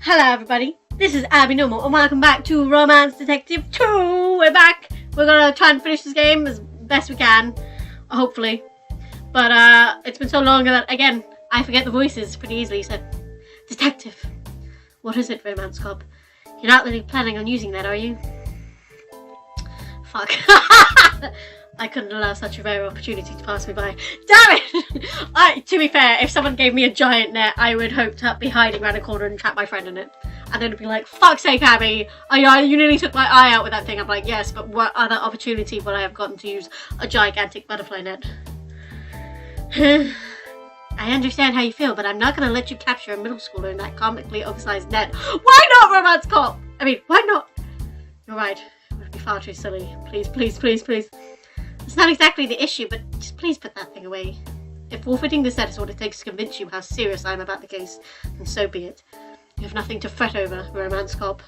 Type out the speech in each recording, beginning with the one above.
Hello everybody, this is Abby Normal and welcome back to Romance Detective 2! We're back! We're gonna try and finish this game as best we can, hopefully. But it's been so long that, again, I forget the voices pretty easily, so... Detective! What is it, Romance Cop? You're not really planning on using that, are you? Fuck. I couldn't allow such a rare opportunity to pass me by. Damn it! To be fair, if someone gave me a giant net, I would hope to be hiding around a corner and trap my friend in it. And then it'd be like, fuck's sake, Abby! You nearly took my eye out with that thing. I'm like, yes, but what other opportunity would I have gotten to use a gigantic butterfly net? I understand how you feel, but I'm not going to let you capture a middle schooler in that comically oversized net. Why not, Romance Cop? I mean, why not? You're right. It would be far too silly. Please, please, please, please. It's not exactly the issue, but just please put that thing away. If forfeiting the set is what it takes to convince you how serious I am about the case, then so be it. You have nothing to fret over, Romance Cop.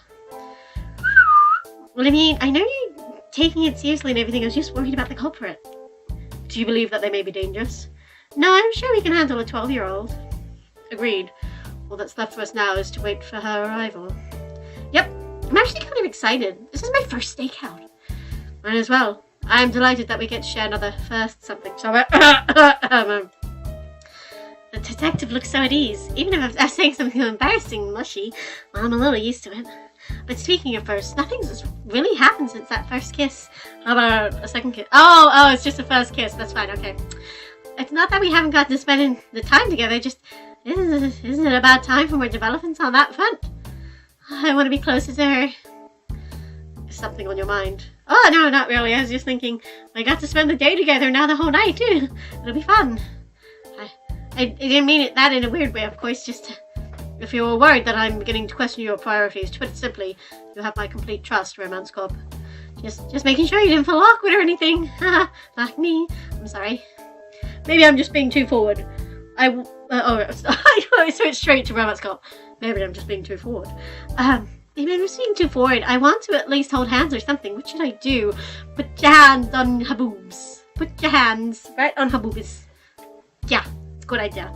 Well, I mean, I know you're taking it seriously and everything. I was just worried about the culprit. Do you believe that they may be dangerous? No, I'm sure we can handle a 12-year-old. Agreed. All that's left for us now is to wait for her arrival. Yep, I'm actually kind of excited. This is my first stakeout. Might as well. I'm delighted that we get to share another first something. So, the detective looks so at ease. Even if I'm saying something embarrassing mushy, well, I'm a little used to it. But speaking of first, nothing's really happened since that first kiss. How about a second kiss? Oh, it's just a first kiss. That's fine, okay. It's not that we haven't gotten to spend the time together, just isn't it about time for more developments on that front? I want to be closer to her. Is something on your mind? Oh, no, not really. I was just thinking, I got to spend the day together, now the whole night, too. It'll be fun. I didn't mean it that in a weird way, of course, just if you were worried that I'm beginning to question your priorities, to put it simply, you have my complete trust, Romance Cop. Just making sure you didn't feel awkward or anything. Like me. I'm sorry. Maybe I'm just being too forward. I switched straight to Romance Cop. Maybe I'm just being too forward. Maybe I'm just being too forward. I want to at least hold hands or something. What should I do? Put your hands on her boobs. Put your hands right on her boobies. Yeah, it's a good idea.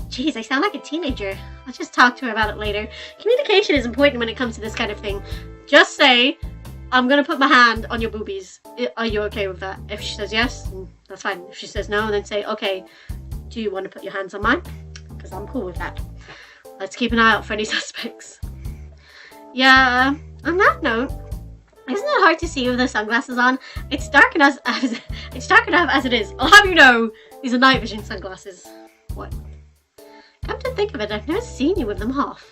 Jeez, I sound like a teenager. I'll just talk to her about it later. Communication is important when it comes to this kind of thing. Just say, I'm gonna put my hand on your boobies. Are you okay with that? If she says yes, then that's fine. If she says no, then say, okay, do you want to put your hands on mine? Because I'm cool with that. Let's keep an eye out for any suspects. Yeah, on that note, isn't it hard to see with the sunglasses on? It's dark enough as it is. I'll have you know, these are night vision sunglasses. What? Come to think of it, I've never seen you with them off.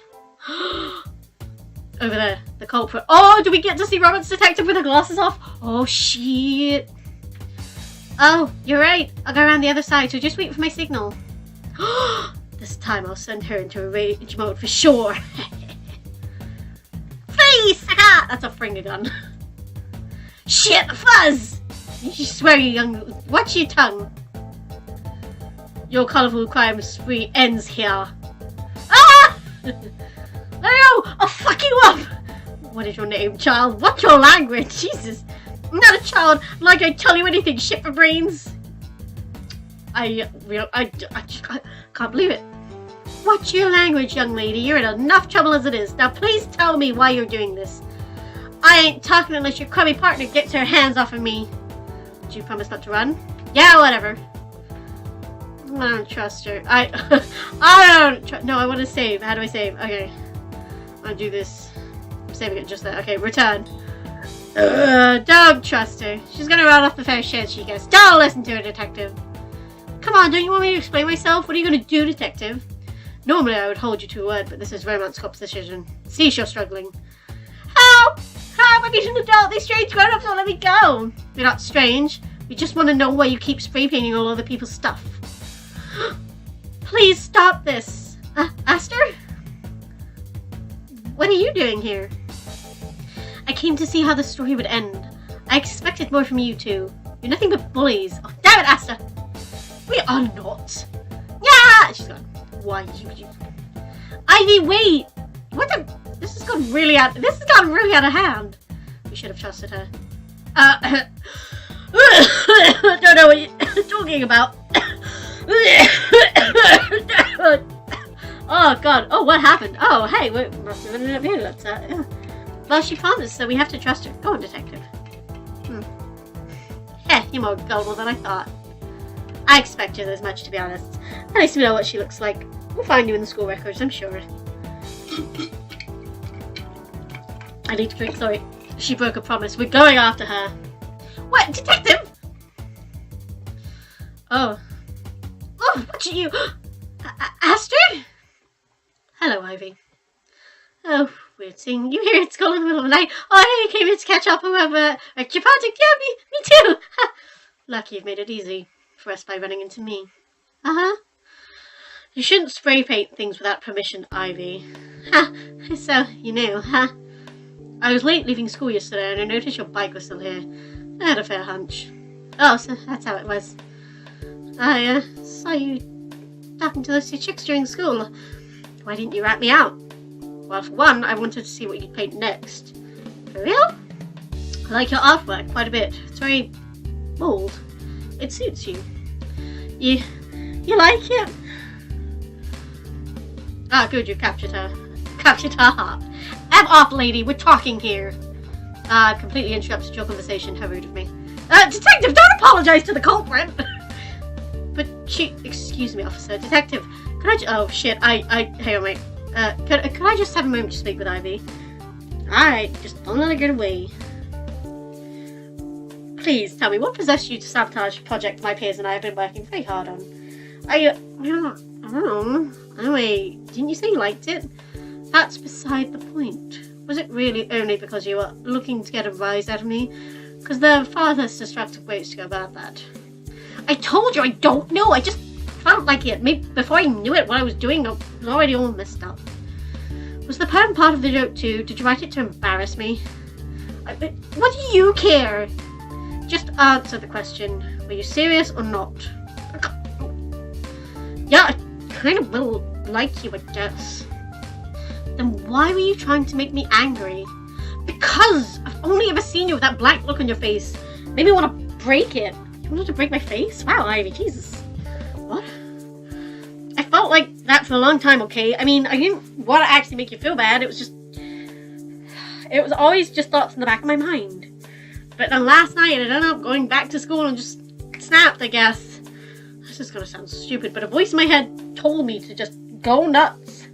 Over there, the culprit. Oh, do we get to see Romance Detective with her glasses off? Oh, shit. Oh, you're right. I'll go around the other side, so just wait for my signal. This time I'll send her into a rage mode for sure. Freeze! That's a finger gun. Shit, fuzz! You swear, you young... Watch your tongue. Your colourful crime-spree ends here. Ah! No! I'll fuck you up! What is your name, child? What's your language? Jesus! I'm not a child, like I tell you anything, shit for brains! I can't believe it. What's your language, young lady? You're in enough trouble as it is. Now please tell me why you're doing this. I ain't talking unless your crummy partner gets her hands off of me. Did you promise not to run? Yeah, whatever. I don't trust her. I don't no, I want to save. How do I save? Okay. I'll do this. I'm saving it just there. Okay, return. Don't trust her. She's gonna run off the first chance she gets. Don't listen to her, detective. Come on, don't you want me to explain myself? What are you gonna do, detective? Normally I would hold you to a word, but this is Romance Cop's decision. See, you're struggling. Help! Help! I'm an adult. These strange grown-ups won't let me go. You're not strange. We just want to know why you keep spray painting all other people's stuff. Please stop this. Aster? What are you doing here? I came to see how the story would end. I expected more from you two. You're nothing but bullies. Oh, damn it, Aster! We are not. Yeah! She's gone. Why you? Ivy, wait! What the? This has gone really out of hand. We should have trusted her. Don't know what you're talking about. Oh god, oh what happened? Oh hey, we must have ended up here, let's yeah. Well, she found us, so we have to trust her. Go on, detective. Heh, you're more gullible than I thought. I expected as much, to be honest. At least we know what she looks like. We'll find you in the school records, I'm sure. I need to drink, sorry. She broke a promise. We're going after her. What, detective? Oh. Oh, what are you? Astrid? Hello, Ivy. Oh, weird seeing you here at school in the middle of the night. Oh, I know you came here to catch up whoever wrecked your project. Yeah, me too. Lucky you've made it easy for us by running into me. Uh-huh. You shouldn't spray paint things without permission, Ivy. Ha, so you knew, huh? I was late leaving school yesterday and I noticed your bike was still here. I had a fair hunch. Oh, so that's how it was. I saw you talking to those two chicks during school. Why didn't you rat me out? Well, for one, I wanted to see what you'd paint next. For real? I like your artwork quite a bit. It's very bold. It suits you. You like it? Ah, good, you captured her. Captured her heart. F off, lady, we're talking here. Completely interrupted your conversation. How rude of me. Detective, don't apologize to the culprit! But excuse me, officer. Detective, could I oh shit, hang on, wait. Could I just have a moment to speak with Ivy? Alright, just don't let her get away. Please, tell me, what possessed you to sabotage a project my peers and I have been working very hard on? I don't know. Anyway, didn't you say you liked it? That's beside the point. Was it really only because you were looking to get a rise out of me? Because there are far less destructive ways to go about that. I told you I don't know. I just felt like it. Maybe before I knew it, what I was doing, I was already all messed up. Was the poem part of the joke too? Did you write it to embarrass me? What do you care? Just answer the question. Were you serious or not? Yeah, I kind of will like you, I guess. Then why were you trying to make me angry? Because I've only ever seen you with that blank look on your face. Made me want to break it. You wanted to break my face? Wow, Ivy, Jesus. What? I felt like that for a long time, okay? I mean, I didn't want to actually make you feel bad. It was always just thoughts in the back of my mind. But then last night, I ended up going back to school and just snapped, I guess. This is gonna sound stupid, but a voice in my head told me to just go nuts.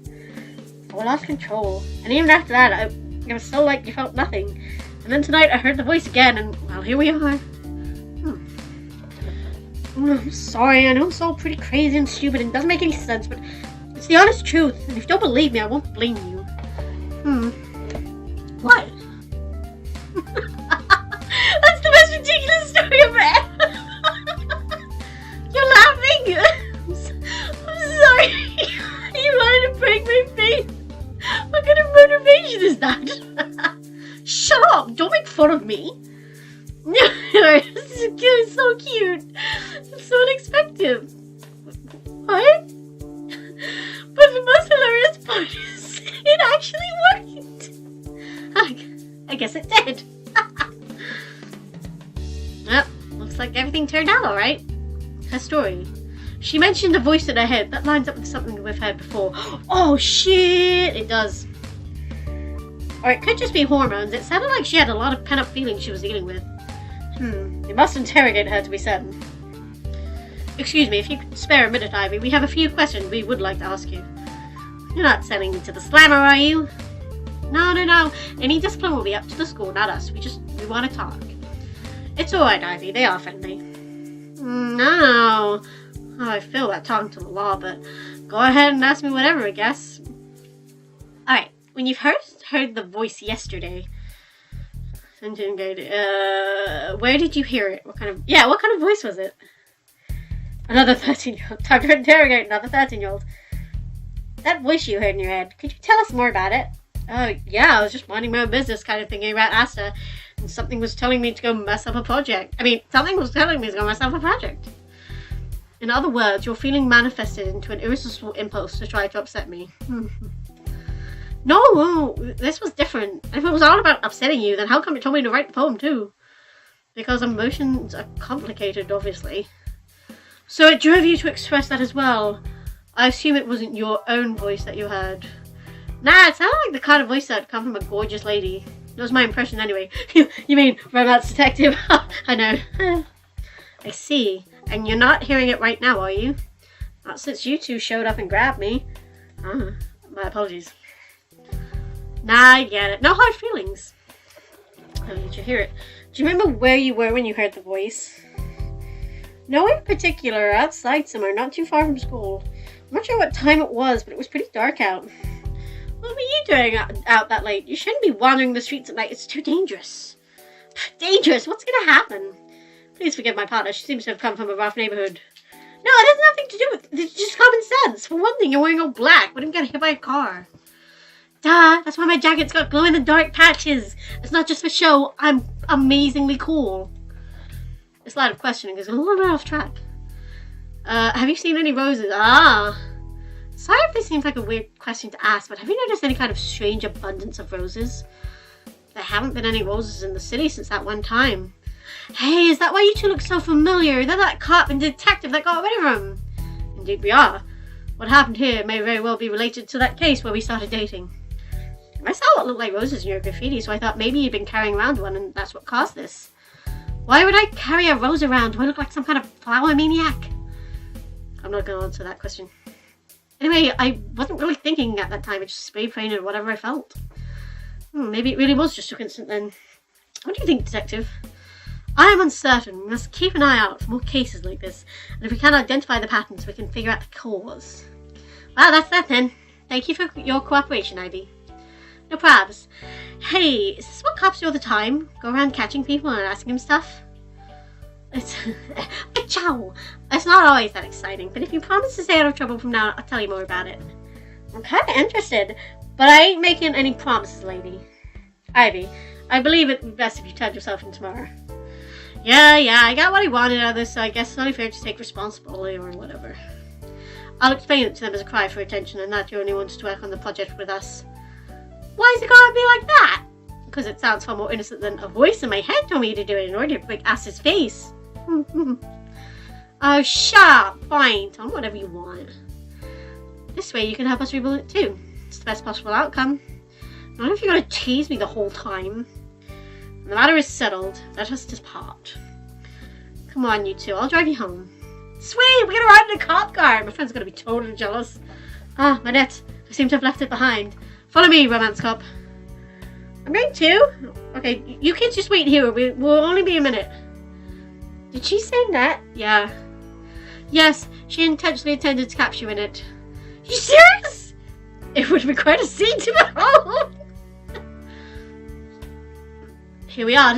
I lost control. And even after that, it was so like you felt nothing. And then tonight, I heard the voice again, and well, here we are. I'm sorry, I know it's all pretty crazy and stupid and doesn't make any sense, but it's the honest truth. And if you don't believe me, I won't blame you. What? That's the most ridiculous story ever. You're laughing. I'm sorry. You wanted to break my face. What kind of motivation is that? Shut up! Don't make fun of me. This is so cute. It's so unexpected. What? But the most hilarious part is it actually worked. I guess it did. Well, looks like everything turned out alright. Her story. She mentioned a voice in her head. That lines up with something we've heard before. Oh shit, it does. Or it could just be hormones. It sounded like she had a lot of pent-up feelings she was dealing with. We must interrogate her to be certain. Excuse me, if you could spare a minute, Ivy, we have a few questions we would like to ask you. You're not sending me to the slammer, are you? No. Any discipline will be up to the school, not us. We want to talk. It's alright, Ivy. They are friendly. No. Oh, I feel about talking to the law, but go ahead and ask me whatever, I guess. Alright, when you first heard the voice yesterday, where did you hear it? What kind of voice was it? Another 13-year-old. Time to interrogate another 13-year-old. That voice you heard in your head, could you tell us more about it? Oh, yeah, I was just minding my own business kind of thinking about Asta, and something was telling me to go mess up a project. Something was telling me to go mess up a project. In other words, your feeling manifested into an irresistible impulse to try to upset me. No, this was different. If it was all about upsetting you, then how come it told me to write the poem too? Because emotions are complicated, obviously. So it drove you to express that as well. I assume it wasn't your own voice that you heard. Nah, it sounded like the kind of voice that would come from a gorgeous lady. That was my impression anyway. You mean romance detective? I know. I see. And you're not hearing it right now, are you? Not since you two showed up and grabbed me. My apologies. Nah, I get it. No hard feelings. Oh, did you hear it? Do you remember where you were when you heard the voice? Nowhere in particular. Outside somewhere, not too far from school. I'm not sure what time it was, but it was pretty dark out. What were you doing out that late? You shouldn't be wandering the streets at night. It's too dangerous. Dangerous? What's going to happen? Please forgive my partner. She seems to have come from a rough neighborhood. No, it has nothing to do with it. It's just common sense. For one thing, you're wearing all black. Wouldn't get hit by a car. Duh, that's why my jacket's got glow-in-the-dark patches. It's not just for show. I'm amazingly cool. This line of questioning is a little bit off track. Have you seen any roses? Sorry if this seems like a weird question to ask, but have you noticed any kind of strange abundance of roses? There haven't been any roses in the city since that one time. Hey, is that why you two look so familiar? They're that cop and detective that got rid of them. Indeed we are. What happened here may very well be related to that case where we started dating. I saw what looked like roses in your graffiti, so I thought maybe you'd been carrying around one and that's what caused this. Why would I carry a rose around? Do I look like some kind of flower maniac? I'm not going to answer that question. Anyway, I wasn't really thinking at that time. I just spray painted whatever I felt. Maybe it really was just a coincidence then. What do you think, detective? I am uncertain. We must keep an eye out for more cases like this. And if we can identify the patterns, we can figure out the cause. Well, that's that then. Thank you for your cooperation, Ivy. No probs. Hey, is this what cops do all the time? Go around catching people and asking them stuff? It's ciao. It's not always that exciting, but if you promise to stay out of trouble from now on, I'll tell you more about it. I'm kinda interested, but I ain't making any promises, lady. Ivy, I believe it'd be best if you turned yourself in tomorrow. Yeah, I got what I wanted out of this, so I guess it's only fair to take responsibility or whatever. I'll explain it to them as a cry for attention and that you only wanted to work on the project with us. Why is it gotta be like that? Because it sounds far more innocent than a voice in my head told me to do it in order to break Ass's face. Oh, shut up. Fine. Tell them whatever you want. This way you can help us rebuild it too. It's the best possible outcome. Not if you're gonna tease me the whole time. The matter is settled. Let us depart. Come on, you two. I'll drive you home. Sweet! We're gonna ride in a cop car! My friend's gonna be totally jealous. Ah, my net. I seem to have left it behind. Follow me, romance cop. I'm going to. Okay, you kids just wait here. We'll only be a minute. Did she say that? Yeah. Yes, she intentionally intended to capture you in it. You serious? It would be quite a scene to behold. Here we are.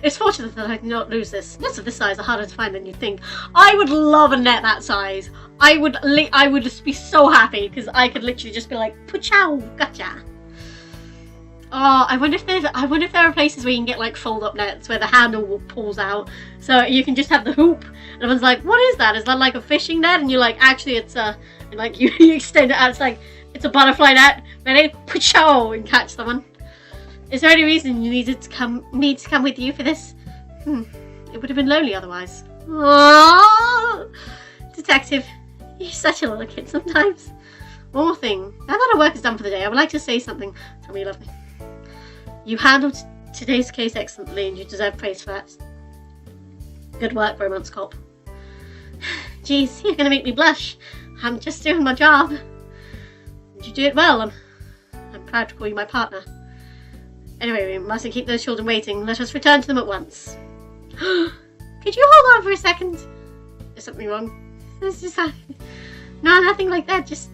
It's fortunate that I did not lose this. Nets of this size are harder to find than you'd think. I would love a net that size. I would just be so happy because I could literally just be like, "Puchow, gotcha." Oh, I wonder if there are places where you can get like fold-up nets where the handle pulls out, so you can just have the hoop. And everyone's like, "What is that? Is that like a fishing net?" And you're like, "Actually, it's a," and like you extend it out. It's like it's a butterfly net. Ready? Puchow, and catch someone. Is there any reason you needed to come with you for this? It would have been lonely otherwise. Aww. Detective, you're such a little kid sometimes. One more thing. Now that our work is done for the day, I would like to say something. Tell me you love me. You handled today's case excellently and you deserve praise for that. Good work, romance cop. Jeez, you're gonna make me blush. I'm just doing my job. You do it well. I'm proud to call you my partner. Anyway, we mustn't keep those children waiting. Let us return to them at once. Could you hold on for a second? Is something wrong? It's just no, nothing like that. Just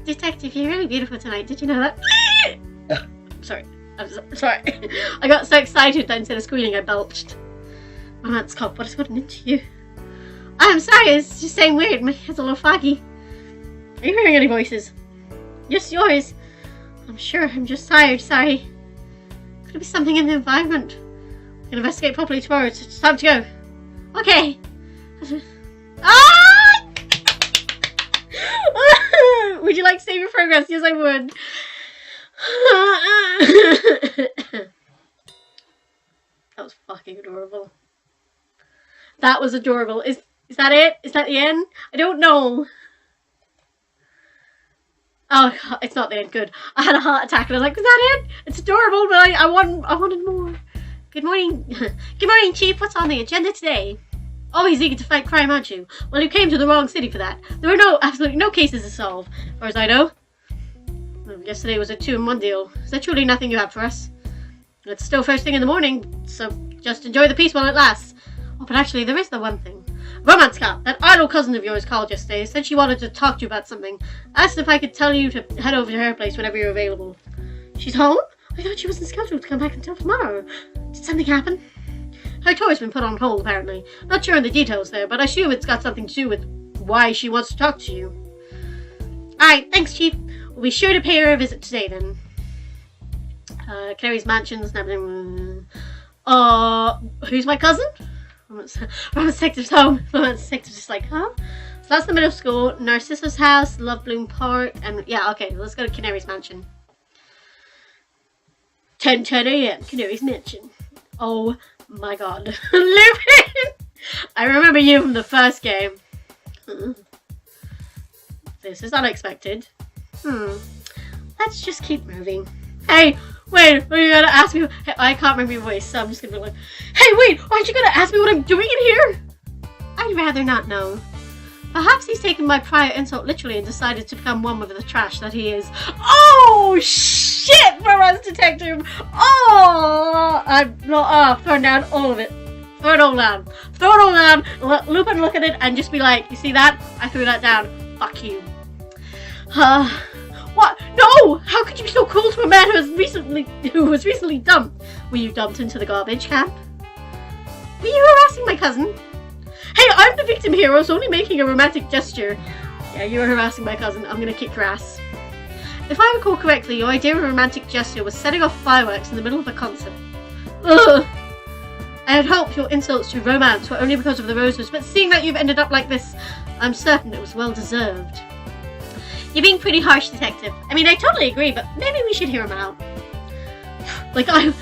Detective, you're really beautiful tonight. Did you know that? Sorry. I'm sorry. I got so excited that instead of squealing, I belched. Romance cop, what has gotten into you? I'm sorry. It's just saying weird. My head's a little foggy. Are you hearing any voices? Yes, yours. I'm sure. I'm just tired. Sorry. Could it be something in the environment? We can investigate properly tomorrow. It's time to go. Okay. Ah! Would you like to save your progress? Yes, I would. That was fucking adorable. That was adorable. Is that it? Is that the end? I don't know. Oh, it's not the end. Good. I had a heart attack and I was like, is that it? It's adorable, but I wanted more. Good morning. Good morning, Chief. What's on the agenda today? Always eager to fight crime, aren't you? Well, you came to the wrong city for that. There were absolutely no cases to solve, as far as I know. Yesterday was a 2-in-1 deal. Is there truly nothing you have for us? It's still first thing in the morning, so just enjoy the peace while it lasts. Oh, but actually, there is the one thing. Romance Cat, that idle cousin of yours called yesterday, said she wanted to talk to you about something. Asked if I could tell you to head over to her place whenever you're available. She's home? I thought she wasn't scheduled to come back until tomorrow. Did something happen? Her tour's been put on hold, apparently. Not sure on the details there, but I assume it's got something to do with why she wants to talk to you. Alright, thanks, Chief. We'll be sure to pay her a visit today, then. Carrie's mansions, who's my cousin? Romance Detective's home. Romance Detective's just like, huh? So that's the middle school, Narcissus House, Love Bloom Park, and yeah, okay, let's go to Canary's mansion. 10:10 a.m. Canary's mansion. Oh my god. Lurve! I remember you from the first game. This is unexpected. Let's just keep moving. Hey, wait, are you gonna ask me? Hey, I can't remember your voice, so I'm just gonna be like, hey, wait, aren't you gonna ask me what I'm doing in here? I'd rather not know. Perhaps he's taken my prior insult literally and decided to become one with the trash that he is. Oh, shit, Romance Detective! Oh, I'm not, throwing down all of it. Throw it all down. Throw it all down, let Lupin look at it and just be like, you see that? I threw that down. Fuck you. What? No! How could you be so cruel to a man who was recently dumped? Were you dumped into the garbage camp? Were you harassing my cousin? Hey, I'm the victim here. I was only making a romantic gesture. Yeah, you were harassing my cousin. I'm gonna kick your ass. If I recall correctly, your idea of a romantic gesture was setting off fireworks in the middle of a concert. Ugh! I had hoped your insults to romance were only because of the roses, but seeing that you've ended up like this, I'm certain it was well deserved. You're being pretty harsh, Detective. I mean, I totally agree, but maybe we should hear him out. Like I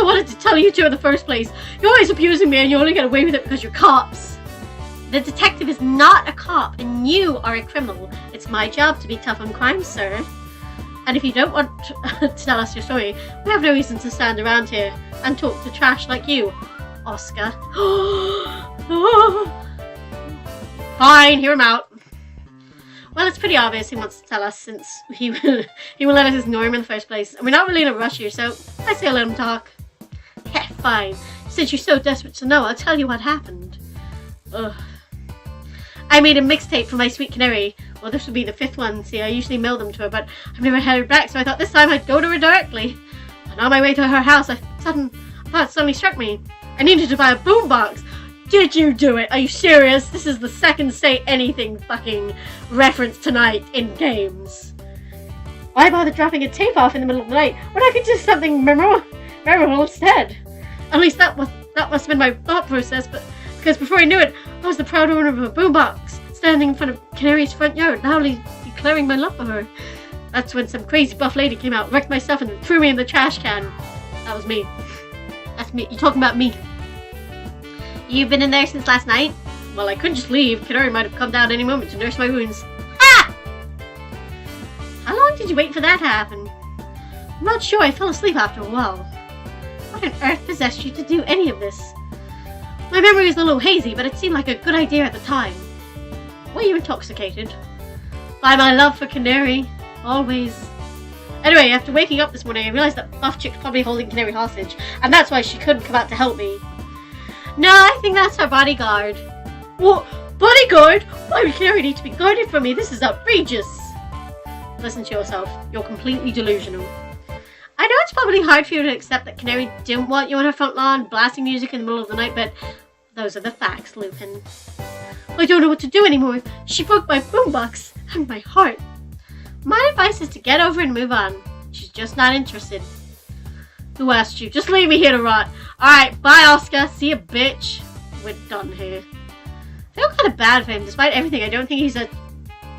wanted to tell you two in the first place. You're always abusing me and you only get away with it because you're cops. The detective is not a cop and you are a criminal. It's my job to be tough on crime, sir. And if you don't want to tell us your story, we have no reason to stand around here and talk to trash like you, Oscar. Fine, hear him out. Well, it's pretty obvious he wants to tell us since he will let us ignore him in the first place. And we're not really in a rush here, so I say let him talk. Yeah, fine. Since you're so desperate to know, I'll tell you what happened. Ugh. I made a mixtape for my sweet canary. Well, this would be the 5th one. See, I usually mail them to her, but I've never had her back, so I thought this time I'd go to her directly. And on my way to her house, I thought it suddenly struck me. I needed to buy a boombox. Did you do it? Are you serious? This is the second say anything fucking reference tonight in games. Why bother dropping a tape off in the middle of the night when I could do something memorable instead? At least that must have been my thought process, but because before I knew it, I was the proud owner of a boombox, standing in front of Canary's front yard, loudly declaring my love for her. That's when some crazy buff lady came out, wrecked my stuff, and threw me in the trash can. That was me. That's me. You're talking about me. You've been in there since last night? Well, I couldn't just leave. Canary might have come down any moment to nurse my wounds. Ah! How long did you wait for that to happen? I'm not sure. I fell asleep after a while. What on earth possessed you to do any of this? My memory is a little hazy, but it seemed like a good idea at the time. Were you intoxicated? By my love for Canary. Always. Anyway, after waking up this morning, I realized that buff chick's probably holding Canary hostage, and that's why she couldn't come out to help me. No, I think that's her bodyguard. What? Bodyguard? Why would Canary need to be guarded from me? This is outrageous. Listen to yourself. You're completely delusional. I know it's probably hard for you to accept that Canary didn't want you on her front lawn blasting music in the middle of the night, but those are the facts, Lupin. I don't know what to do anymore. She broke my boombox and my heart. My advice is to get over and move on. She's just not interested. Who asked you? Just leave me here to rot. Alright, bye Oscar. See ya, bitch. We're done here. I feel kind of bad for him. Despite everything, I don't think he's a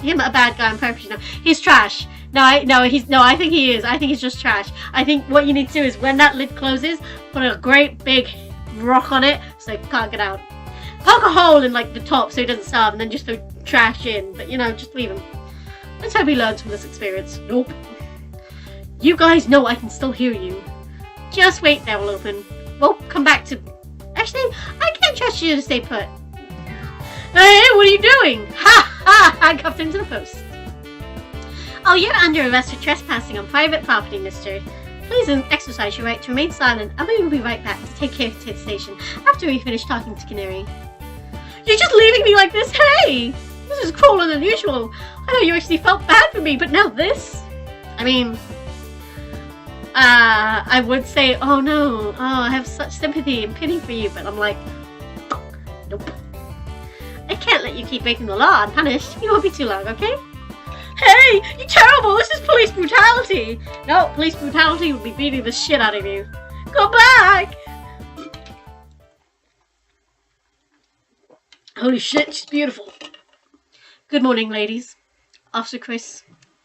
bad guy on purpose. You know, he's trash. I think he is. I think he's just trash. I think what you need to do is when that lid closes, put a great big rock on it so it can't get out. Poke a hole in like the top so he doesn't starve, and then just throw trash in. But you know, just leave him. Let's hope he learns from this experience. Nope. You guys know I can still hear you. Just wait, they will open. Well, come back to... Actually, I can't trust you to stay put. Hey, what are you doing? Ha ha! Handcuffed him to the post. Oh, you're under arrest for trespassing on private property, mister. Please exercise your right to remain silent, and we will be right back to take care of the station after we finish talking to Canary. You're just leaving me like this? Hey! This is cruel and unusual. I know you actually felt bad for me, but now this? I mean... I would say, oh no, I have such sympathy and pity for you, but I'm like, nope. I can't let you keep breaking the law unpunished. You won't be too long, okay? Hey, you're terrible! This is police brutality! No, police brutality would be beating the shit out of you. Go back! Holy shit, she's beautiful. Good morning, ladies. Officer Chris,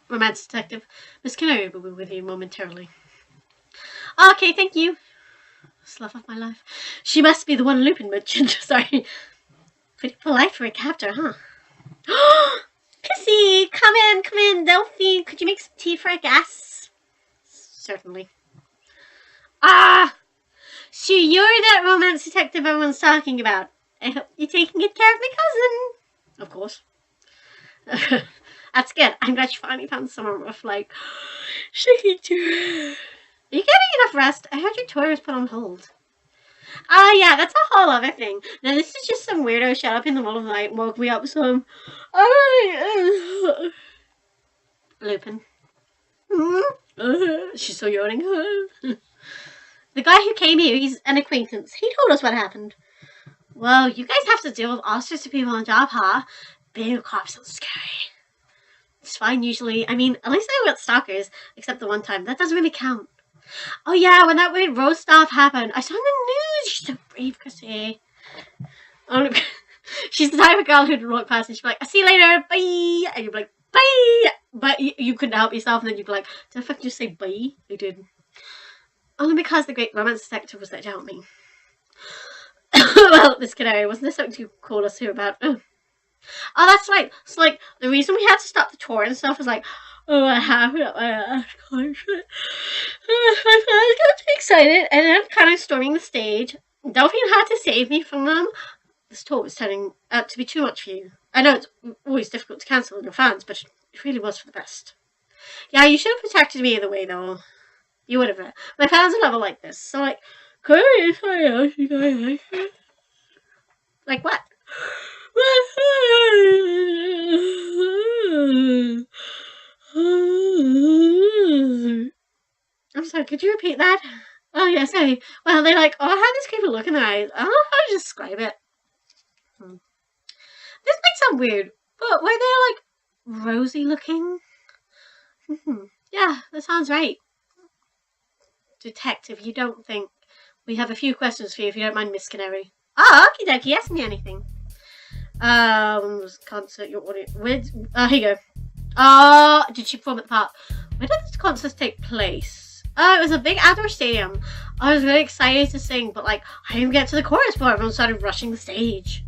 romance detective. Miss Canary will be with you momentarily. Okay, thank you. Slough off my life. She must be the one Lupin mentioned. Sorry. Pretty polite for a captor, huh? Pissy! Come in, Delphine. Could you make some tea for a guest? Certainly. So you're that romance detective everyone's talking about. I hope you're taking good care of my cousin. Of course. That's good. I'm glad you finally found someone with, like, shaking too. Are you getting enough rest? I heard your tour was put on hold. Yeah, that's a whole other thing. Now, this is just some weirdo shut up in the middle of the night and woke me up, so Lupin. She's still yawning. The guy who came here, he's an acquaintance. He told us what happened. Well, you guys have to deal with all sorts of people on the job, huh? Big cops are scary. It's fine usually. I mean, at least I got stalkers, except the one time. That doesn't really count. Oh yeah, when that weird roast stuff happened, I saw in the news. She's so brave, Chrissy. She's the type of girl who'd walk past and she'd be like, I'll see you later, bye. And you'd be like, bye. But you couldn't help yourself, and then you'd be like, did I fucking just say bye? I did. Only because the great romance detective was there to help me. Well, Miss Canary, wasn't there something to call us here about? Oh, that's right. So, like, the reason we had to stop the tour and stuff was like, I have it up my ass. My fans got too excited, and then kind of storming the stage. Delphine had to save me from them. This tour was turning out to be too much for you. I know it's always difficult to cancel on your fans, but it really was for the best. Yeah, you should have protected me either way, though. You would have. My fans are never like this. So, like, could I ask you guys? Like what? I'm sorry, could you repeat that? Oh, yeah, sorry. Well, they're like, oh, I have this creepy look in their eyes. I don't know how to describe it. This might sound weird, but were they, like, rosy looking? Yeah, that sounds right. Detective, you don't think... We have a few questions for you, if you don't mind, Miss Canary. Oh, okie dokie, ask me anything. When was the concert? Here you go. Oh, did she perform at the park? Where did this concert take place? Oh, it was a big outdoor stadium. I was really excited to sing, but like, I didn't get to the chorus before everyone started rushing the stage.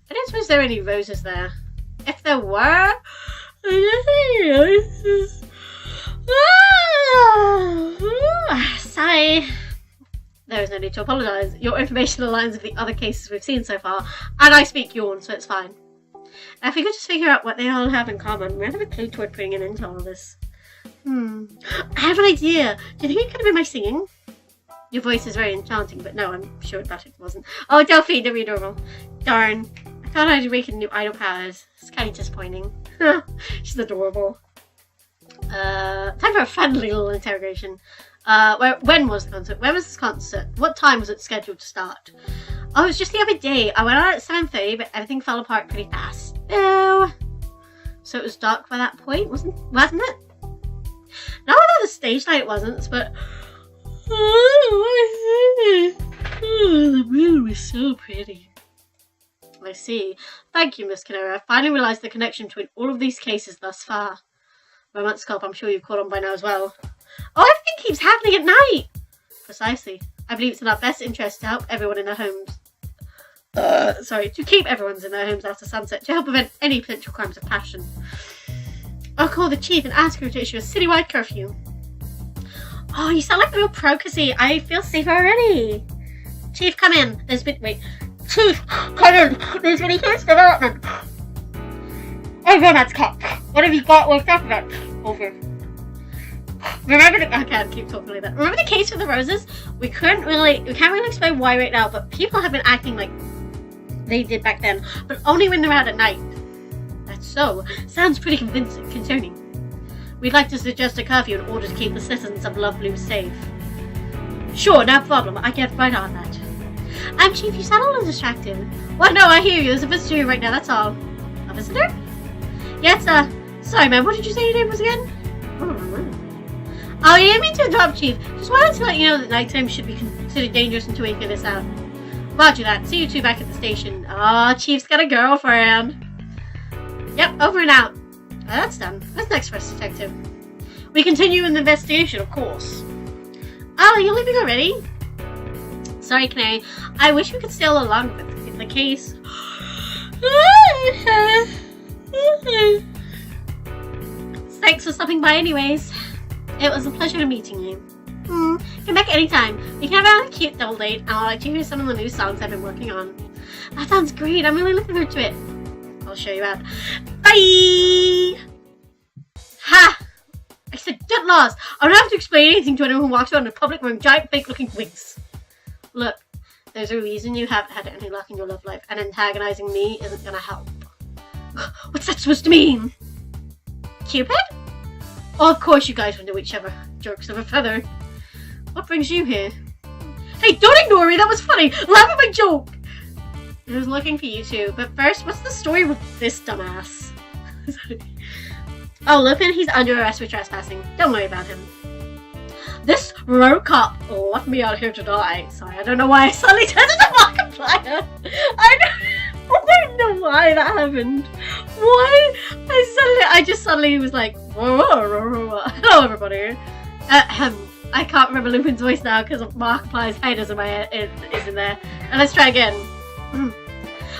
I didn't suppose there were any roses there. If there were, sorry. There is no need to apologise. Your information aligns with the other cases we've seen so far, and I speak yawn, so it's fine. Now, if we could just figure out what they all have in common, we have a clue toward putting an end to all of this. I have an idea. Do you think it could have been my singing? Your voice is very enchanting, but no, I'm sure that it wasn't. Oh, Delphine, they're adorable. Darn. I thought I'd awaken new idol powers. It's kind of disappointing. She's adorable. Time for a friendly little interrogation. When was the concert? Where was this concert? What time was it scheduled to start? Oh, it was just the other day. I went out at 7:30, but everything fell apart pretty fast. Oh. So it was dark by that point, wasn't it? Not without the stage light it wasn't, but... Oh, the moon was so pretty. I see. Thank you, Miss Canary. I finally realised the connection between all of these cases thus far. Romance Cop, I'm sure you've caught on by now as well. Oh, everything keeps happening at night! Precisely. I believe it's in our best interest to help everyone in their homes. sorry, to keep everyone's in their homes after sunset to help prevent any potential crimes of passion. I'll call the chief and ask her to issue a citywide curfew. Oh, you sound like a real pro-cussy. I feel safe already. Chief, come in. Chief, come in. There's been a huge development. Over, that's cut. What have you got worked up about? Over. I can't keep talking like that. Remember the case with the roses? We can't really explain why right now, but people have been acting like they did back then, but only when they're out at night. That's so. Sounds pretty concerning. We'd like to suggest a curfew in order to keep the citizens of Love Bloom safe. Sure, no problem. I get right on that. Chief, you sound a little distracted. Well, no, I hear you. There's a visitor here right now, that's all. A visitor? Yes, sorry, man. What did you say your name was again? Oh, you didn't mean to interrupt, Chief. Just wanted to let you know that nighttime should be considered dangerous until we figure this out. Roger that. See you two back at the station. Oh, Chief's got a girlfriend. Yep, over and out. Oh, that's done. What's next for us, Detective? We continue in the investigation, of course. Oh, you're leaving already? Sorry, Canary. I wish we could stay all along with the case. Thanks for stopping by anyways. It was a pleasure meeting you. Come back anytime. We can have a cute double date, and I'd like to hear some of the new songs I've been working on. That sounds great. I'm really looking forward to it. I'll show you out. Bye! Ha! I said get lost. I don't have to explain anything to anyone who walks around in public wearing giant fake-looking wigs. Look, there's a reason you haven't had any luck in your love life, and antagonizing me isn't gonna help. What's that supposed to mean? Cupid? Oh, of course you guys will know each other. Jerks of a feather. What brings you here? Hey, don't ignore me. That was funny. Laugh at my joke. I was looking for you two. But first, what's the story with this dumbass? Oh, Lupin, he's under arrest for trespassing. Don't worry about him. This road cop left me out here to die. Sorry, I don't know why I suddenly turned into Markiplier. I don't know why that happened. Why? I just suddenly was like, hello everybody. I can't remember Lupin's voice now because Markiplier's head is in my head, is in there. And let's try again.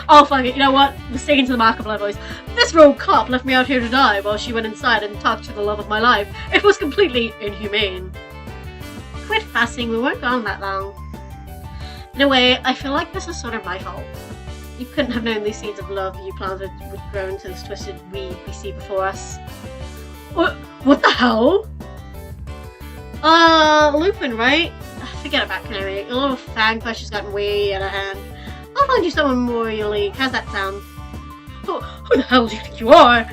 Oh fuck it, you know what? We're sticking to the Markiplier voice. This rogue cop left me out here to die while she went inside and talked to the love of my life. It was completely inhumane. Quit fussing, we weren't gone that long. In a way, I feel like this is sort of my fault. You couldn't have known these seeds of love you planted would grow into this twisted weed we see before us. What the hell? Lupin, right? Forget about Canary. Your little fang push has gotten way out of hand. I'll find you someone more unique. How's that sound? Who the hell do you think you are?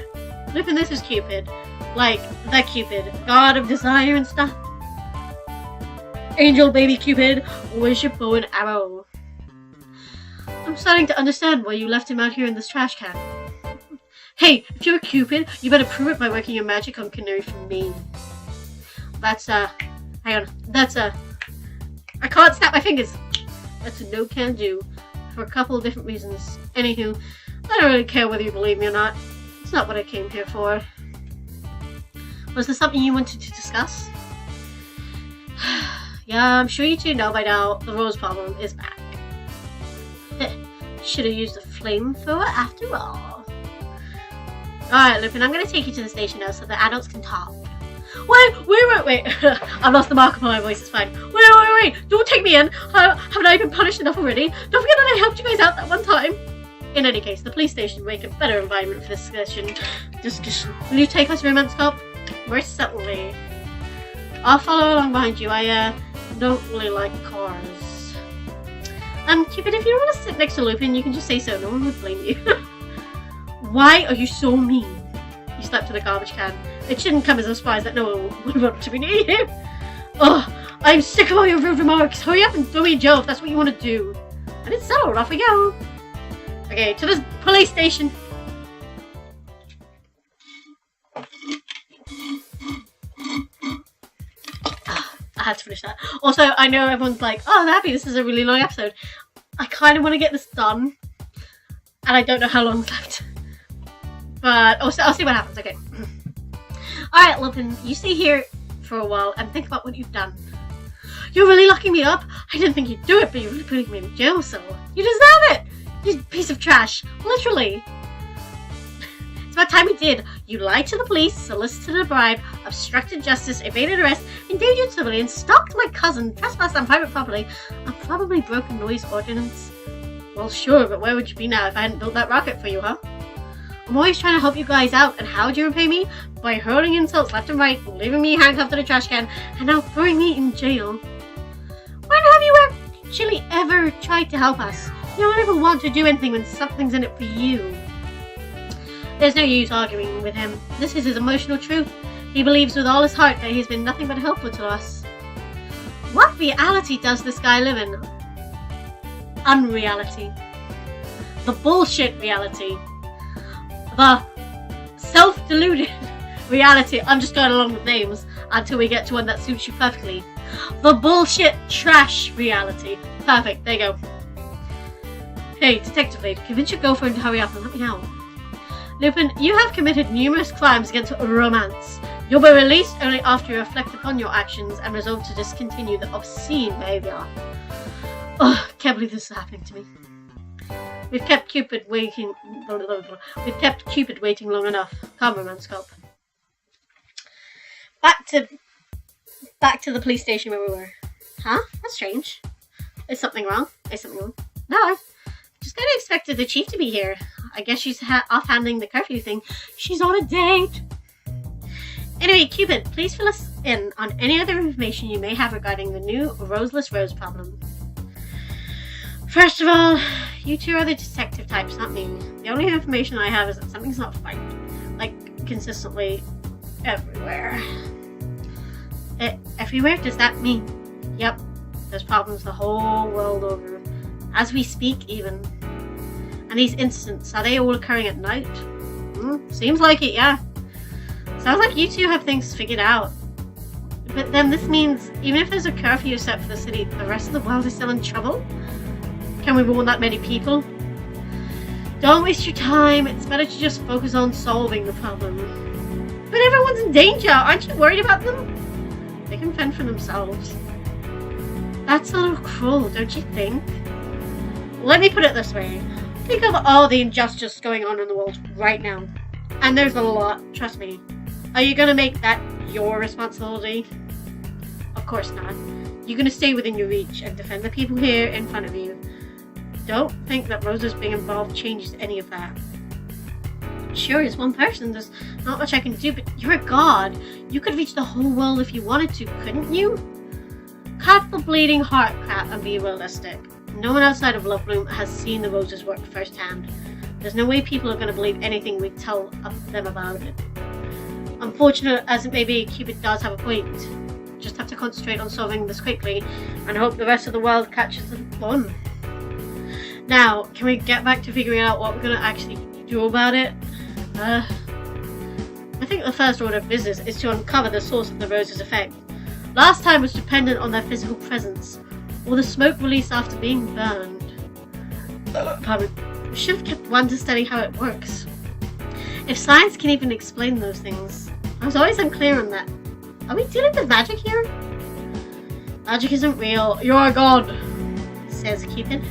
Lupin, this is Cupid. Like, the Cupid. God of desire and stuff. Angel baby Cupid, where's your bow and arrow? I'm starting to understand why you left him out here in this trash can. Hey, if you're a Cupid, you better prove it by working your magic on Canary for me. That's, hang on. That's, I can't snap my fingers. That's a no can do. For a couple of different reasons. Anywho, I don't really care whether you believe me or not. It's not what I came here for. Was there something you wanted to discuss? Yeah, I'm sure you two know by now the rose problem is back. Should have used a flamethrower after all. Alright, Lupin, I'm going to take you to the station now so the adults can talk. Wait. I've lost the mark of my voice, it's fine. Wait. Don't take me in. Haven't I been punished enough already? Don't forget that I helped you guys out that one time. In any case, the police station will make a better environment for this discussion. Will you take us, romance cop? Most certainly. I'll follow along behind you. I don't really like cars. Cupid, if you don't want to sit next to Lupin, you can just say so. No one would blame you. Why are you so mean? You stepped to the garbage can. It shouldn't come as a surprise that no one would want to be near you. Ugh, I'm sick of all your rude remarks. Hurry up and throw me a joke if that's what you want to do. And it's settled. Off we go. Okay, to the police station. I had to finish that. Also, I know everyone's like, oh, I'm happy this is a really long episode. I kind of want to get this done. And I don't know how long's left. But I'll see what happens, okay. Alright, Lupin, you stay here for a while and think about what you've done. You're really locking me up? I didn't think you'd do it, but you're really putting me in jail cell. You deserve it! You piece of trash. Literally. It's about time you did. You lied to the police, solicited a bribe, obstructed justice, evaded arrest, endangered civilians, stalked my cousin, trespassed on private property, and probably broken noise ordinance. Well, sure, but where would you be now if I hadn't built that rocket for you, huh? I'm always trying to help you guys out, and how would you repay me? By hurling insults left and right, leaving me handcuffed in a trash can, and now throwing me in jail. When have you actually ever tried to help us? You don't ever want to do anything when something's in it for you. There's no use arguing with him. This is his emotional truth. He believes with all his heart that he's been nothing but helpful to us. What reality does this guy live in? Unreality. The bullshit reality. The self-deluded reality. I'm just going along with names until we get to one that suits you perfectly. The bullshit trash reality. Perfect, there you go. Hey, Detective Lady, convince your girlfriend to hurry up and let me out. Lupin, you have committed numerous crimes against romance. You'll be released only after you reflect upon your actions and resolve to discontinue the obscene behavior. Oh, can't believe this is happening to me. We've kept Cupid waiting. We've kept Cupid waiting long enough. Come, Romance Cop. Back to the police station where we were. Huh? That's strange. Is something wrong? No, I just kind of expected the chief to be here. I guess she's off handling the curfew thing. She's on a date. Anyway, Cupid, please fill us in on any other information you may have regarding the new Roseless Rose problem. First of all, you two are the detective types, not me. The only information I have is that something's not right. Like, consistently everywhere. Everywhere? Does that mean? Yep, there's problems the whole world over. As we speak, even. And these incidents, are they all occurring at night? Seems like it, yeah. Sounds like you two have things figured out. But then this means, even if there's a curfew set for the city, the rest of the world is still in trouble? Can we warn that many people? Don't waste your time. It's better to just focus on solving the problem. But everyone's in danger. Aren't you worried about them? They can fend for themselves. That's a little cruel, don't you think? Let me put it this way. Think of all the injustice going on in the world right now. And there's a lot, trust me. Are you going to make that your responsibility? Of course not. You're going to stay within your reach and defend the people here in front of you. Don't think that Rosa's being involved changes any of that. Sure, as one person, there's not much I can do, but you're a god. You could reach the whole world if you wanted to, couldn't you? Cut the bleeding heart crap and be realistic. No one outside of Lovebloom has seen the Roses work firsthand. There's no way people are going to believe anything we tell them about it. Unfortunate as it may be, Cupid does have a point. Just have to concentrate on solving this quickly and hope the rest of the world catches on. Now, can we get back to figuring out what we're going to actually do about it? I think the first order of business is to uncover the source of the Rose's effect. Last time was dependent on their physical presence, or the smoke released after being burned. Pardon. We should have kept one to study how it works. If science can even explain those things. I was always unclear on that. Are we dealing with magic here? Magic isn't real. You're a god, says Cupid.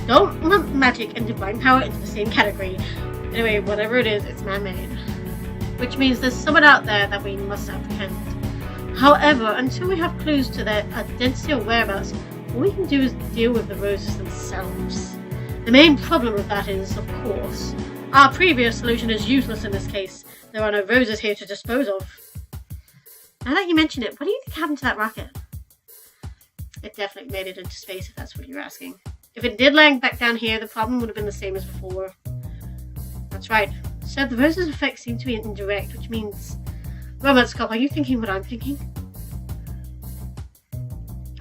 Don't lump magic and divine power into the same category. Anyway, whatever it is, it's man-made. Which means there's someone out there that we must apprehend. However, until we have clues to their identity or whereabouts, all we can do is deal with the Roses themselves. The main problem with that is, of course, our previous solution is useless in this case. There are no Roses here to dispose of. Now that you mention it, what do you think happened to that rocket? It definitely made it into space, if that's what you're asking. If it did land back down here, the problem would have been the same as before. That's right. So the Rose's effects seem to be indirect, which means... Romance Cop, are you thinking what I'm thinking?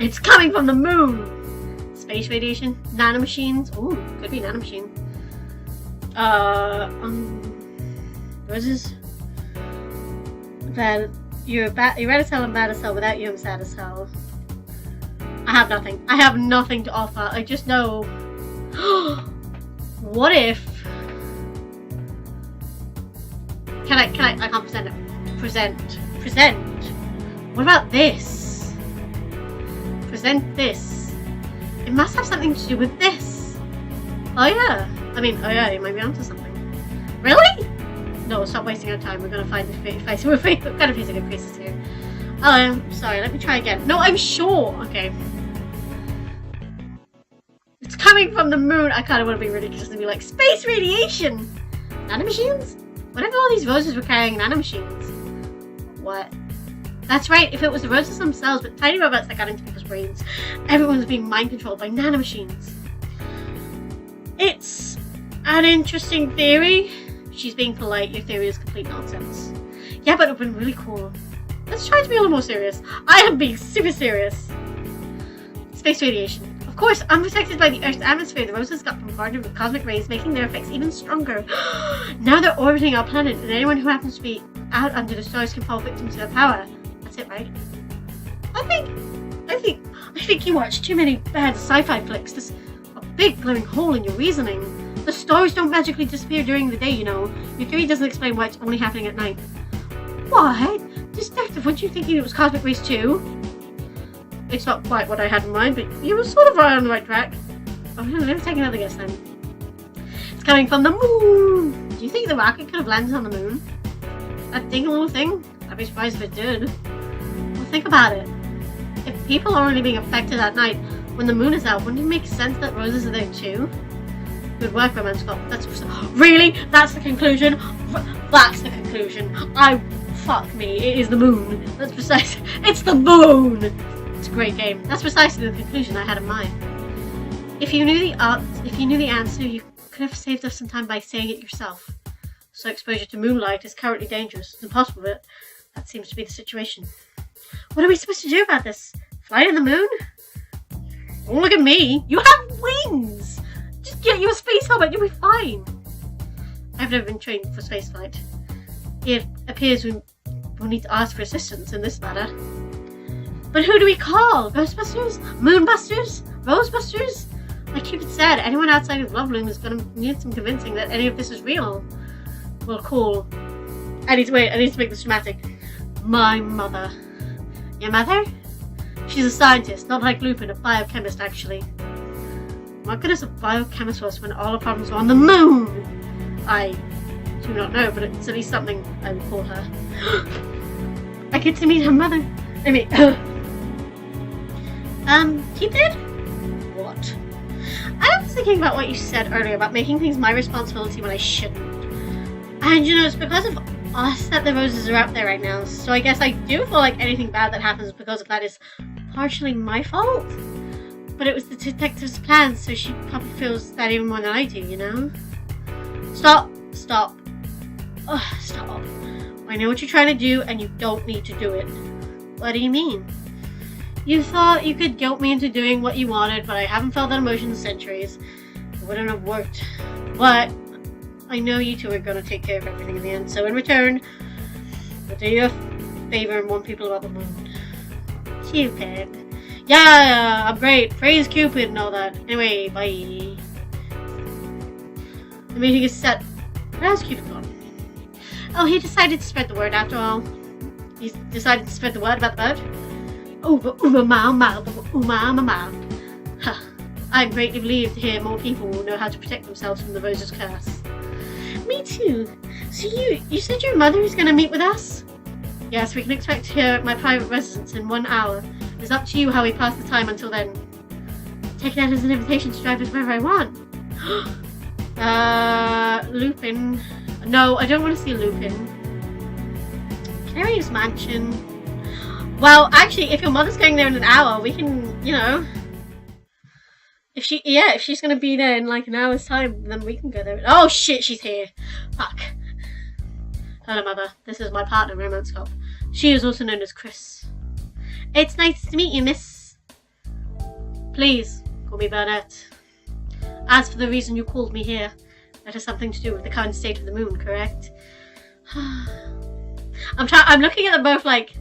It's coming from the moon! Space radiation? Nanomachines? Ooh, could be nanomachine. Roses? Well, you're ready to tell I'm mad as hell. Without you, I'm sad as hell. I have nothing. I have nothing to offer. I just know... What if... I can't present it. Present. What about this? Present this. It must have something to do with this. Oh yeah. I mean, oh yeah, you might be onto something. Really? No, stop wasting our time. We're gonna find the face. We're kind of facing a crisis here. Oh, I'm sorry. Let me try again. No, I'm sure. Okay. It's coming from the moon. I kind of want to be ridiculous and be like, space radiation! Nanomachines? What if all these roses were carrying nanomachines? What? That's right, if it was the roses themselves, but tiny robots that got into people's brains. Everyone's being mind controlled by nanomachines. It's an interesting theory. She's being polite. Your theory is complete nonsense. Yeah, but it would have been really cool. Let's try to be a little more serious. I am being super serious. Space radiation. Of course, unprotected by the Earth's atmosphere, the roses got bombarded with cosmic rays, making their effects even stronger. Now they're orbiting our planet, and anyone who happens to be out under the stars can fall victim to their power. That's it, right? I think you watch too many bad sci-fi flicks. There's a big glowing hole in your reasoning. The stars don't magically disappear during the day, you know. Your theory doesn't explain why it's only happening at night. What? Detective, weren't you thinking it was cosmic rays too? It's not quite what I had in mind, but you were sort of right on the right track. Oh, no, let me take another guess then. It's coming from the moon! Do you think the rocket could have landed on the moon? That ding little thing? I'd be surprised if it did. Well, think about it. If people are only being affected at night when the moon is out, wouldn't it make sense that roses are there too? Good work, Romance Cop. That's really? That's the conclusion? That's the conclusion. Fuck me. It is the moon. That's precise. It's the moon! It's a great game. That's precisely the conclusion I had in mind. If you knew the answer, you could have saved us some time by saying it yourself. So exposure to moonlight is currently dangerous. It's impossible, but that seems to be the situation. What are we supposed to do about this? Fly to the moon? Don't look at me. You have wings! Just get you a space helmet, you'll be fine. I've never been trained for spaceflight. It appears we will need to ask for assistance in this matter. But who do we call? Ghostbusters? Moonbusters? Rosebusters? Like Cupid said, anyone outside of Loveloom is going to need some convincing that any of this is real. Well, cool. I need to make this dramatic. My mother. Your mother? She's a scientist, not like Lupin, a biochemist, actually. What good is a biochemist was when all the problems were on the moon? I do not know, but it's at least something I would call her. I get to meet her mother. I mean, Cupid? What? I was thinking about what you said earlier about making things my responsibility when I shouldn't. And you know, it's because of us that the roses are out there right now. So I guess I do feel like anything bad that happens because of that is partially my fault. But it was the detective's plan, so she probably feels that even more than I do, you know? Stop. Ugh, stop. I know what you're trying to do, and you don't need to do it. What do you mean? You thought you could guilt me into doing what you wanted, but I haven't felt that emotion in centuries. It wouldn't have worked. But I know you two are going to take care of everything in the end, so in return, I'll do you a favor and warn people about the moon. Cupid. Yeah, I'm great. Praise Cupid and all that. Anyway, bye. The meeting is set. Where's Cupid gone? Oh, he decided to spread the word after all. He's decided to spread the word about the bird? I'm greatly relieved to hear more people will know how to protect themselves from the Rose's curse. Me too. So you said your mother is going to meet with us? Yes, we can expect her at my private residence in 1 hour. It's up to you how we pass the time until then. Take that as an invitation to drive us wherever I want. Lupin. No, I don't want to see Lupin. Carrie's mansion. Well, actually, if your mother's going there in an hour, we can, you know. If she's gonna be there in like an hour's time, then we can go there. Oh shit, she's here. Fuck. Hello, Mother. This is my partner, Romance Cop. She is also known as Chris. It's nice to meet you, miss. Please, call me Burnett. As for the reason you called me here, that has something to do with the current state of the moon, correct? I'm looking at them both like,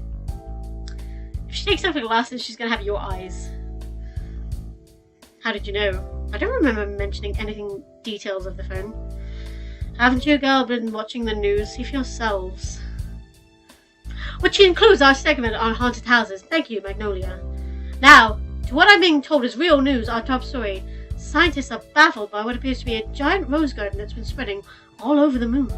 if she takes off her glasses, she's gonna have your eyes. How did you know? I don't remember mentioning anything details of the phone. Haven't you girl been watching the news? See for yourselves. Which includes our segment on haunted houses. Thank you, Magnolia. Now, to what I'm being told is real news, our top story. Scientists are baffled by what appears to be a giant rose garden that's been spreading all over the moon.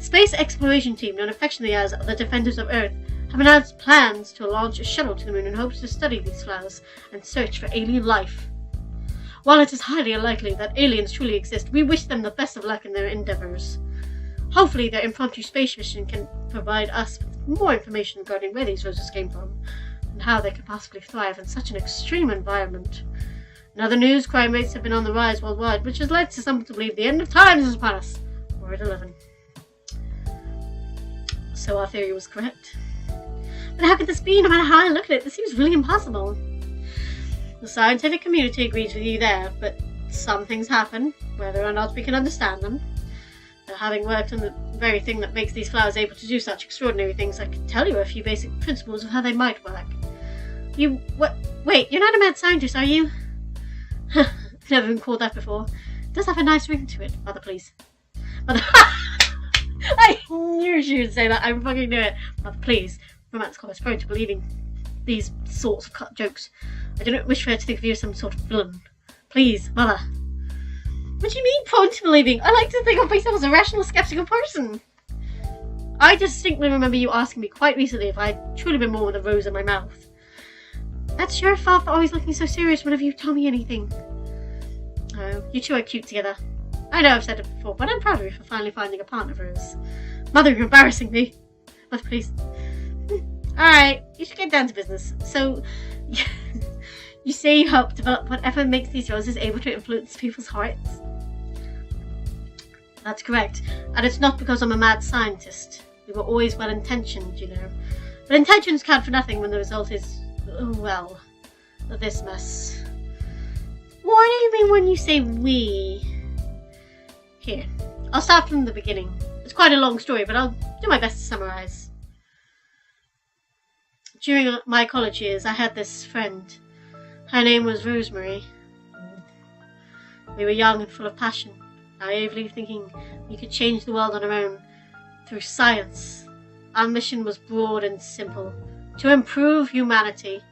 Space exploration team, known affectionately as the Defenders of Earth, have announced plans to launch a shuttle to the moon in hopes to study these flowers and search for alien life. While it is highly unlikely that aliens truly exist, we wish them the best of luck in their endeavors. Hopefully their impromptu space mission can provide us with more information regarding where these roses came from and how they could possibly thrive in such an extreme environment. In other news, crime rates have been on the rise worldwide, which has led to some to believe the end of times is upon us. We're at 11. So our theory was correct. But how could this be? No matter how I look at it, this seems really impossible. The scientific community agrees with you there, but some things happen, whether or not we can understand them. Now, having worked on the very thing that makes these flowers able to do such extraordinary things, I can tell you a few basic principles of how they might work. Wait, you're not a mad scientist, are you? Never been called that before. It does have a nice ring to it. Mother, please. Mother. I knew she would say that. I fucking knew it. Mother, please. Romance scholars prone to believing these sorts of cut jokes. I do not wish for her to think of you as some sort of villain. Please, Mother. What do you mean prone to believing? I like to think of myself as a rational, skeptical person. I distinctly remember you asking me quite recently if I had truly been born with a rose in my mouth. That's your fault for always looking so serious whenever you tell me anything. Oh, you two are cute together. I know I've said it before, but I'm proud of you for finally finding a partner for us. Mother, you're embarrassing me. Mother, please. Alright, you should get down to business. So, you say you help develop whatever makes these roses able to influence people's hearts? That's correct. And it's not because I'm a mad scientist. We were always well-intentioned, you know. But intentions count for nothing when the result is, well, this mess. What do you mean when you say we? Here, I'll start from the beginning. It's quite a long story, but I'll do my best to summarise. During my college years, I had this friend. Her name was Rosemary. We were young and full of passion, naively thinking we could change the world on our own through science. Our mission was broad and simple: to improve humanity.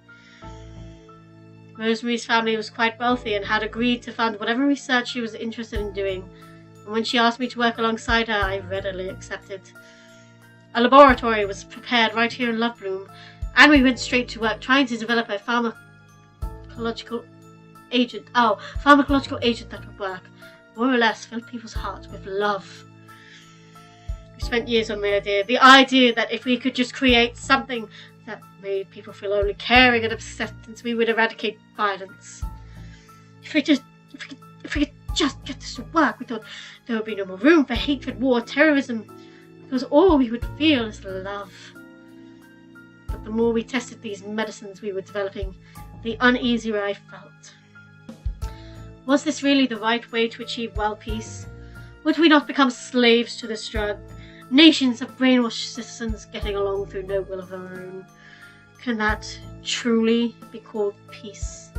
Rosemary's family was quite wealthy and had agreed to fund whatever research she was interested in doing, and when she asked me to work alongside her, I readily accepted. A laboratory was prepared right here in Lovebloom, and we went straight to work trying to develop a pharmacological agent that would work, more or less fill people's hearts with love. We spent years on the idea that if we could just create something that made people feel only caring and acceptance, we would eradicate violence. If we could just get this to work, we thought there would be no more room for hatred, war, terrorism, because all we would feel is love. But the more we tested these medicines we were developing, the uneasier I felt. Was this really the right way to achieve world peace? Would we not become slaves to this drug? Nations of brainwashed citizens getting along through no will of their own. Can that truly be called peace?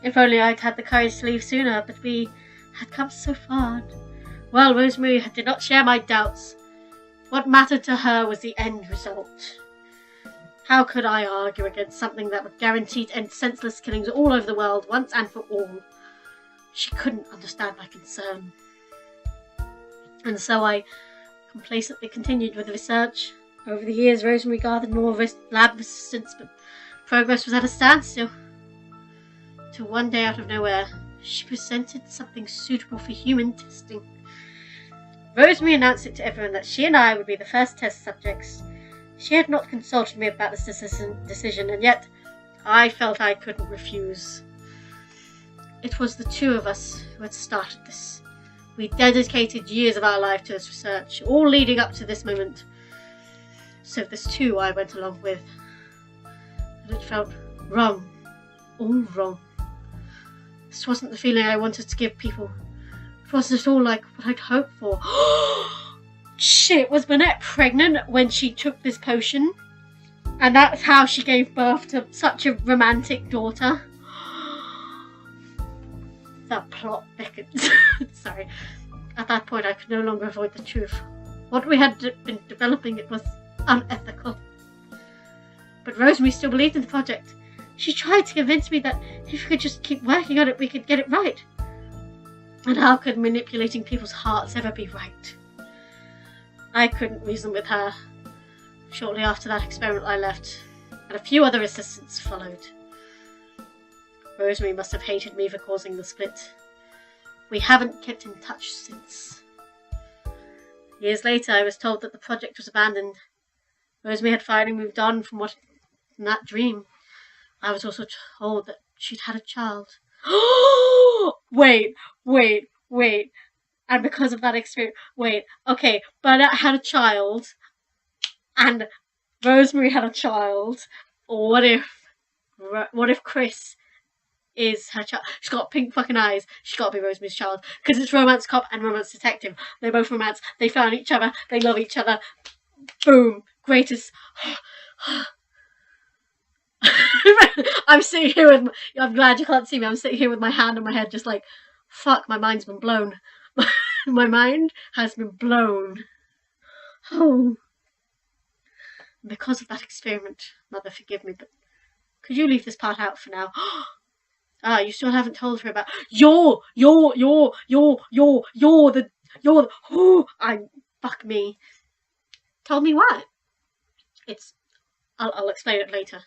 If only I'd had the courage to leave sooner, but we had come so far. Well, Rosemary did not share my doubts. What mattered to her was the end result. How could I argue against something that would guarantee to end senseless killings all over the world once and for all? She couldn't understand my concern. And so I complacently continued with the research. Over the years, Rosemary gathered more lab assistance, but progress was at a standstill. Till one day, out of nowhere, she presented something suitable for human testing. Rosemary announced it to everyone that she and I would be the first test subjects. She had not consulted me about this decision, and yet I felt I couldn't refuse. It was the two of us who had started this. We dedicated years of our life to this research, all leading up to this moment. So this too I went along with. And it felt wrong. All wrong. This wasn't the feeling I wanted to give people. It wasn't at all like what I'd hoped for. Shit, was Manette pregnant when she took this potion? And that's how she gave birth to such a romantic daughter? The plot thickens. Sorry. At that point I could no longer avoid the truth. What we had been developing, it was unethical. But Rosemary still believed in the project. She tried to convince me that If we could just keep working on it, we could get it right. And how could manipulating people's hearts ever be right? I couldn't reason with her. Shortly after that experiment I left, and a few other assistants followed. Rosemary must have hated me for causing the split. We haven't kept in touch since. Years later, I was told that the project was abandoned. Rosemary had finally moved on from that dream. I was also told that she'd had a child. Wait. And because of that experience, okay, Bernadette had a child, and Rosemary had a child. What if Chris is her child? She's got pink fucking eyes. She's got to be Rosemary's child. Because it's romance cop and romance detective. They both romance. They found each other. They love each other. Boom. Greatest. I'm sitting here with... I'm glad you can't see me. I'm sitting here with my hand on my head just like, fuck, my mind's been blown. My mind has been blown. Oh. Because of that experiment, Mother, forgive me, but could you leave this part out for now? You still haven't told her about you're the fuck me. Tell me what? I'll explain it later.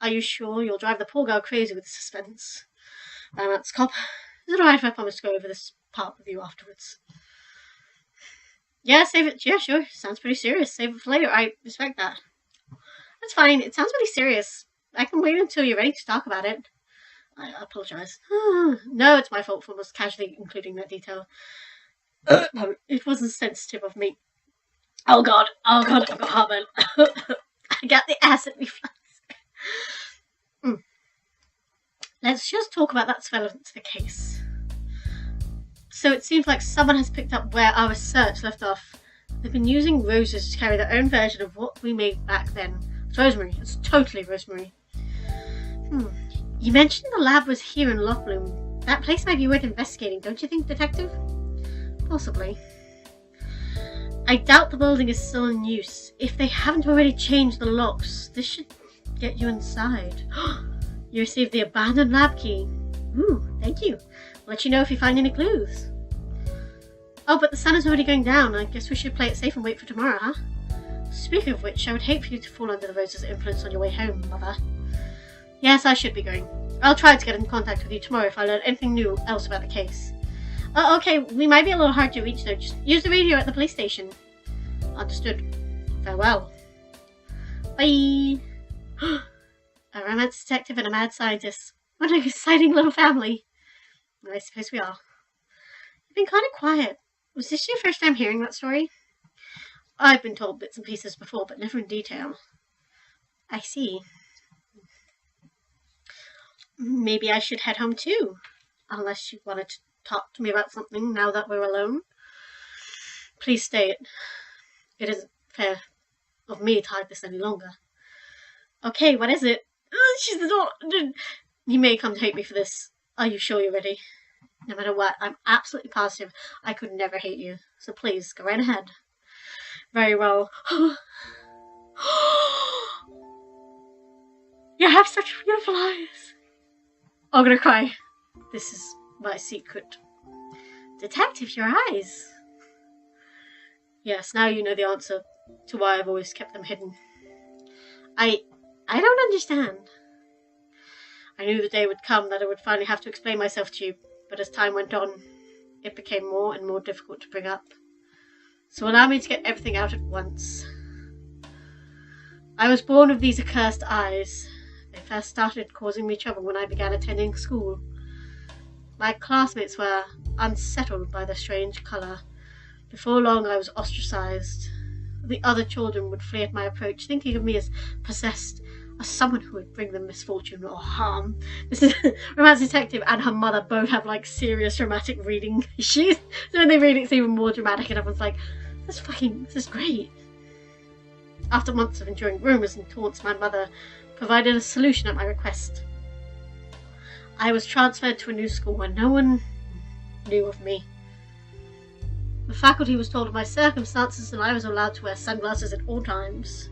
Are you sure? You'll drive the poor girl crazy with suspense. That's cop. Is it alright if I promise to go over this part with you afterwards? Yeah, save it. Yeah, sure. Sounds pretty serious. Save it for later. I respect that. That's fine. It sounds really serious. I can wait until you're ready to talk about it. I apologise. No, it's my fault for almost casually including that detail. It wasn't sensitive of me. Oh god, I've got heartburn. I got the acid reflux. Let's just talk about that's relevant to the case. So it seems like someone has picked up where our research left off. They've been using roses to carry their own version of what we made back then. It's Rosemary. It's totally Rosemary. You mentioned the lab was here in Lockbloom. That place might be worth investigating, don't you think, Detective? Possibly. I doubt the building is still in use. If they haven't already changed the locks, this should get you inside. You received the abandoned lab key. Thank you. I'll let you know if you find any clues. Oh, but the sun is already going down. I guess we should play it safe and wait for tomorrow, huh? Speaking of which, I would hate for you to fall under the roses' influence on your way home, Mother. Yes, I should be going. I'll try to get in contact with you tomorrow if I learn anything new else about the case. Okay, we might be a little hard to reach though. Just use the radio at the police station. Understood. Farewell. Bye. A romance detective and a mad scientist. What an exciting little family. I suppose we are. You've been kind of quiet. Was this your first time hearing that story? I've been told bits and pieces before, but never in detail. I see. Maybe I should head home too. Unless you wanted to talk to me about something now that we're alone. Please stay. It isn't fair of me to hide this any longer. Okay, what is it? She's not... You may come to hate me for this. Are you sure you're ready? No matter what, I'm absolutely positive I could never hate you. So please, go right ahead. Very well. You have such beautiful eyes. I'm gonna cry. This is my secret. Detective, your eyes. Yes, now you know the answer to why I've always kept them hidden. I don't understand. I knew the day would come that I would finally have to explain myself to you, but as time went on, it became more and more difficult to bring up. So allow me to get everything out at once. I was born with these accursed eyes. They first started causing me trouble when I began attending school. My classmates were unsettled by the strange colour. Before long I was ostracised. The other children would flee at my approach, thinking of me as possessed, as someone who would bring them misfortune or harm. This is Romance Detective and her mother both have like serious dramatic reading issues. So when they read it's even more dramatic and everyone's like, this is great. After months of enduring rumours and taunts, my mother provided a solution at my request. I was transferred to a new school where no one knew of me. The faculty was told of my circumstances and I was allowed to wear sunglasses at all times.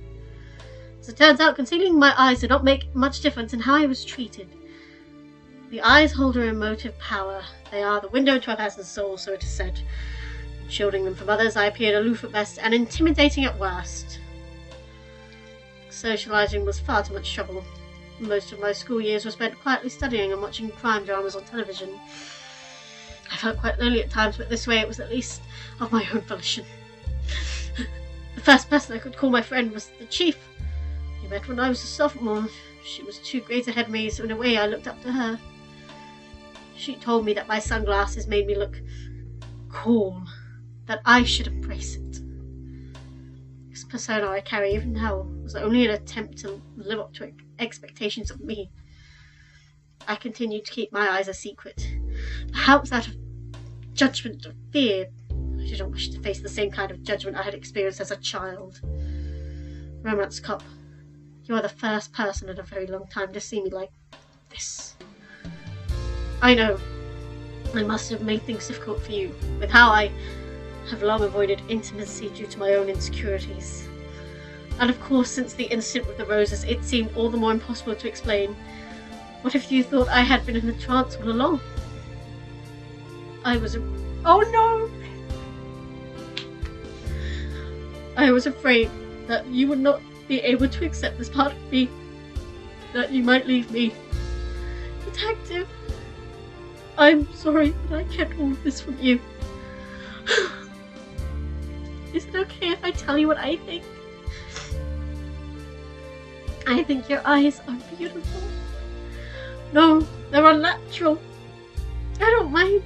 As it turns out, concealing my eyes did not make much difference in how I was treated. The eyes hold her emotive power. They are the window to a person's soul, so it is said. Shielding them from others, I appeared aloof at best and intimidating at worst. Socializing was far too much trouble. Most of my school years were spent quietly studying and watching crime dramas on television. I felt quite lonely at times, but this way it was at least of my own volition. The first person I could call my friend was the chief. I met when I was a sophomore. She was 2 grades ahead of me, so in a way I looked up to her. She told me that my sunglasses made me look cool, that I should embrace it. This persona I carry even now was only an attempt to live up to expectations of me. I continued to keep my eyes a secret, perhaps out of judgment or fear. I didn't wish to face the same kind of judgment I had experienced as a child. Romance Cop, you are the first person in a very long time to see me like this. I know, I must have made things difficult for you, with how I have long avoided intimacy due to my own insecurities. And of course, since the incident with the roses, it seemed all the more impossible to explain. What if you thought I had been in a trance all along? Oh no! I was afraid that you would not be able to accept this part of me, that you might leave me. Detective, I'm sorry that I kept all of this from you. Is it okay if I tell you what I think? I think your eyes are beautiful. No, they're unnatural. I don't mind.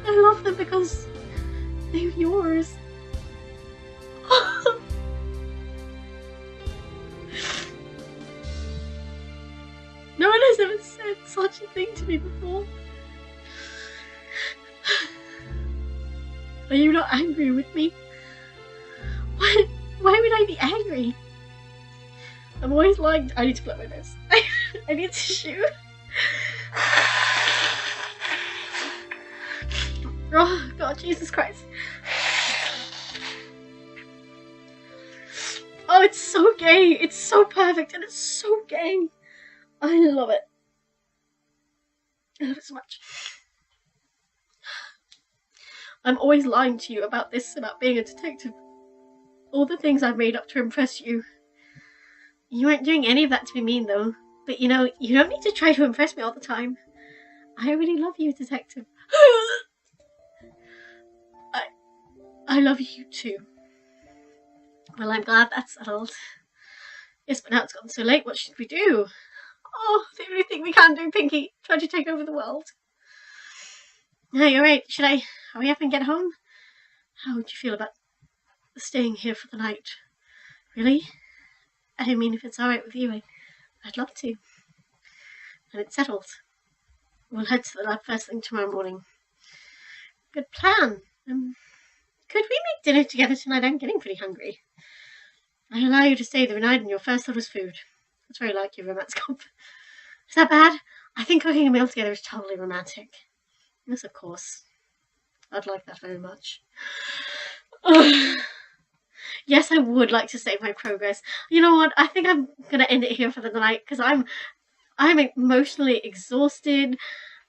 I love them because they're yours. No one has ever said such a thing to me before. Are you not angry with me? Why would I be angry? I'm always lying. I need to blow my nose. I need tissue. Oh God, Jesus Christ. Oh, it's so gay. It's so perfect and it's so gay. I love it. I love it so much. I'm always lying to you about this, about being a detective. All the things I've made up to impress you. You weren't doing any of that to be mean, though. But you know, you don't need to try to impress me all the time. I really love you, detective. I love you too. Well, I'm glad that's settled. Yes, but now it's gotten so late, what should we do? Oh, the only thing we can do, Pinky. Try to take over the world. No, you're right. Should I hurry up and get home? How would you feel about staying here for the night? Really? I mean, if it's alright with you, I'd love to. And it's settled. We'll head to the lab first thing tomorrow morning. Good plan. Could we make dinner together tonight? I'm getting pretty hungry. I'll allow you to stay the night and your first thought is food. That's very like you, Romance Cop. Is that bad? I think cooking a meal together is totally romantic. Yes, of course. I'd like that very much. Yes, I would like to save my progress. You know what? I think I'm going to end it here for the night because I'm emotionally exhausted.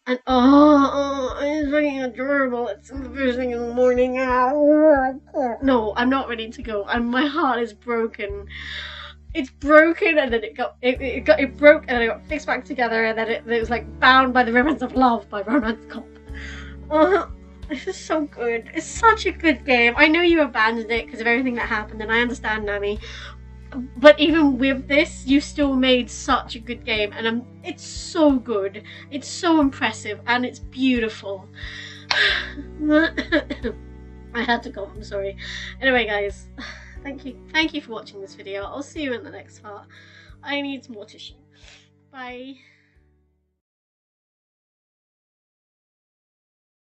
And it's fucking adorable. It's the first thing in the morning. No, I'm not ready to go. My heart is broken. It's broken, and then it broke, and then it got fixed back together, and then it was like Bound by the Ribbons of Love by Romance Cop. This is so good. It's such a good game. I know you abandoned it because of everything that happened, and I understand, Nami. But even with this, you still made such a good game, and it's so good. It's so impressive, and it's beautiful. I had to go, I'm sorry. Anyway, guys, thank you for watching this video. I'll see you in the next part. I need more tissue. Bye.